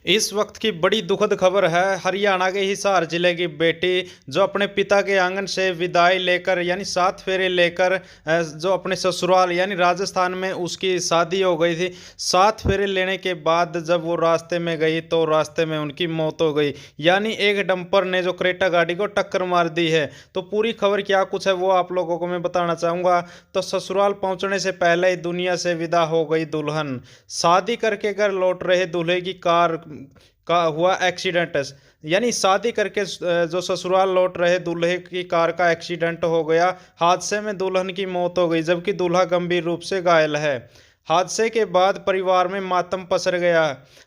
इस वक्त की बड़ी दुखद खबर है। हरियाणा के हिसार जिले की बेटी जो अपने पिता के आंगन से विदाई लेकर यानी 7 फेरे लेकर जो अपने ससुराल यानी राजस्थान में उसकी शादी हो गई थी। 7 फेरे लेने के बाद जब वो रास्ते में गई तो रास्ते में उनकी मौत हो गई। यानी एक डंपर ने जो क्रेटा गाड़ी को टक्कर मार दी है। तो पूरी खबर क्या कुछ है वो आप लोगों को मैं बताना चाहूँगा। तो ससुराल पहुंचने से पहले ही दुनिया से विदा हो गई दुल्हन। शादी करके घर लौट रहे दूल्हे की कार का हुआ एक्सीडेंट। यानी शादी करके जो ससुराल लौट रहे दूल्हे की कार का एक्सीडेंट हो गया। हादसे में दुल्हन की मौत हो गई जबकि दूल्हा गंभीर रूप से घायल है। हादसे के बाद परिवार में मातम पसर गया।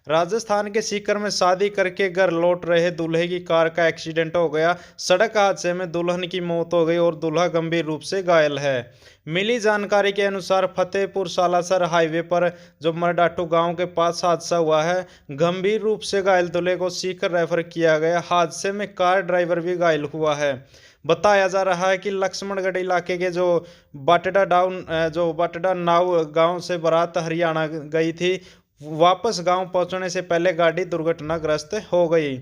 राजस्थान के सीकर में शादी करके घर लौट रहे दूल्हे की कार का एक्सीडेंट हो गया। सड़क हादसे में दुल्हन की मौत हो गई और दूल्हा गंभीर रूप से घायल है। मिली जानकारी के अनुसार फतेहपुर सालासर हाईवे पर जो मरडाटू गांव के पास हादसा हुआ है। गंभीर रूप से घायल दूल्हे को सीकर रेफर किया गया। हादसे में कार ड्राइवर भी घायल हुआ है। बताया जा रहा है कि लक्ष्मणगढ़ इलाके के जो बटड़ा नाव गांव से बारात हरियाणा गई थी। वापस गांव पहुंचने से पहले गाड़ी दुर्घटनाग्रस्त हो गई।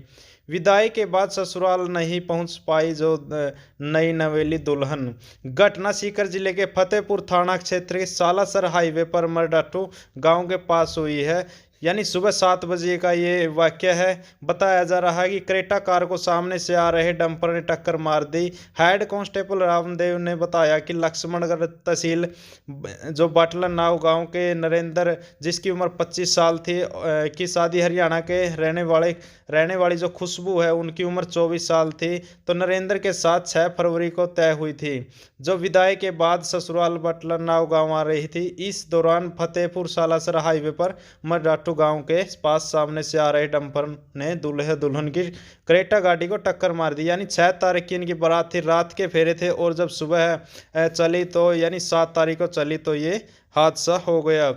विदाई के बाद ससुराल नहीं पहुंच पाई जो नई नवेली दुल्हन। घटना सीकर जिले के फतेहपुर थाना क्षेत्र के सालासर हाईवे पर मरडाटू गांव के पास हुई है। यानी सुबह 7 बजे का ये वाक्य है। बताया जा रहा है कि क्रेटा कार को सामने से आ रहे डंपर ने टक्कर मार दी। हेड कांस्टेबल रामदेव ने बताया कि लक्ष्मणगढ़ तहसील जो बाटला नाव गांव के नरेंद्र जिसकी उम्र 25 साल थी की शादी हरियाणा के रहने वाली जो खुशबू है उनकी उम्र 24 साल थी। तो नरेंद्र के साथ 6 फरवरी को तय हुई थी जो विदाई के बाद ससुराल बाटला नाव गाँव आ रही थी। इस दौरान फतेहपुर सालासर हाईवे पर मरडाटू गांव के पास सामने से आ रहे डंपर ने दूल्हे दुल्हन की क्रेटा गाड़ी को टक्कर मार दी। यानी 6 तारीख की इनकी बारात थी, रात के फेरे थे और जब सुबह चली तो यानी 7 तारीख को चली तो ये हादसा हो गया।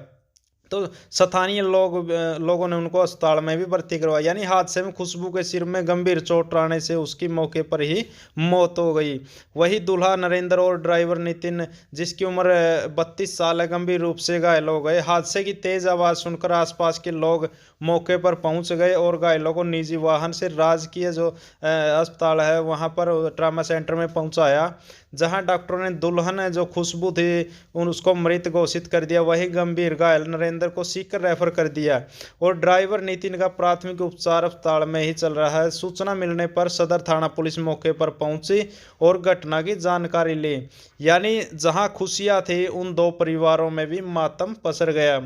तो स्थानीय लोगों ने उनको अस्पताल में भी भर्ती करवाया। यानी हादसे में खुशबू के सिर में गंभीर चोट आने से उसकी मौके पर ही मौत हो गई। वही दूल्हा नरेंद्र और ड्राइवर नितिन जिसकी उम्र 32 साल है गंभीर रूप से घायल हो गए। हादसे की तेज आवाज़ सुनकर आसपास के लोग मौके पर पहुंच गए और घायलों को निजी वाहन से राजकीय जो अस्पताल है वहां पर ट्रामा सेंटर में पहुंचाया, जहां डॉक्टरों ने दुल्हन जो खुशबू थी उसको मृत घोषित कर दिया। वही गंभीर घायल नरेंद्र को सीकर रेफर कर दिया और ड्राइवर नितिन का प्राथमिक उपचार अस्पताल में ही चल रहा है। सूचना मिलने पर सदर थाना पुलिस मौके पर पहुंची और घटना की जानकारी ली। यानी जहां खुशियां थी उन दो परिवारों में भी मातम पसर गया।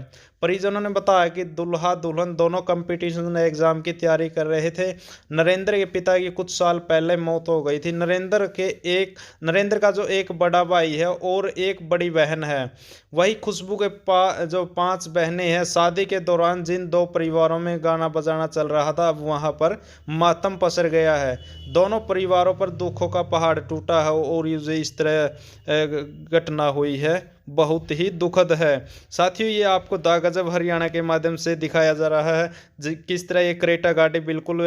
परिजनों ने बताया कि दूल्हा दुल्हन दोनों कंपटीशन एग्जाम की तैयारी कर रहे थे। नरेंद्र के पिता की कुछ साल पहले मौत हो गई थी। नरेंद्र का जो एक बड़ा भाई है और एक बड़ी बहन है। वही खुशबू के जो 5 बहनें हैं। शादी के दौरान जिन दो परिवारों में गाना बजाना चल रहा था अब वहां पर मातम पसर गया है। दोनों परिवारों पर दुखों का पहाड़ टूटा है और ये इस तरह घटना हुई है, बहुत ही दुखद है। साथियों ये आपको दा गजब हरियाणा के माध्यम से दिखाया जा रहा है किस तरह ये क्रेटा गाड़ी बिल्कुल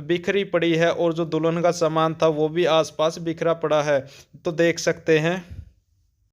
बिखरी पड़ी है और जो दुल्हन का सामान था वो भी आसपास बिखरा पड़ा है। तो देख सकते हैं।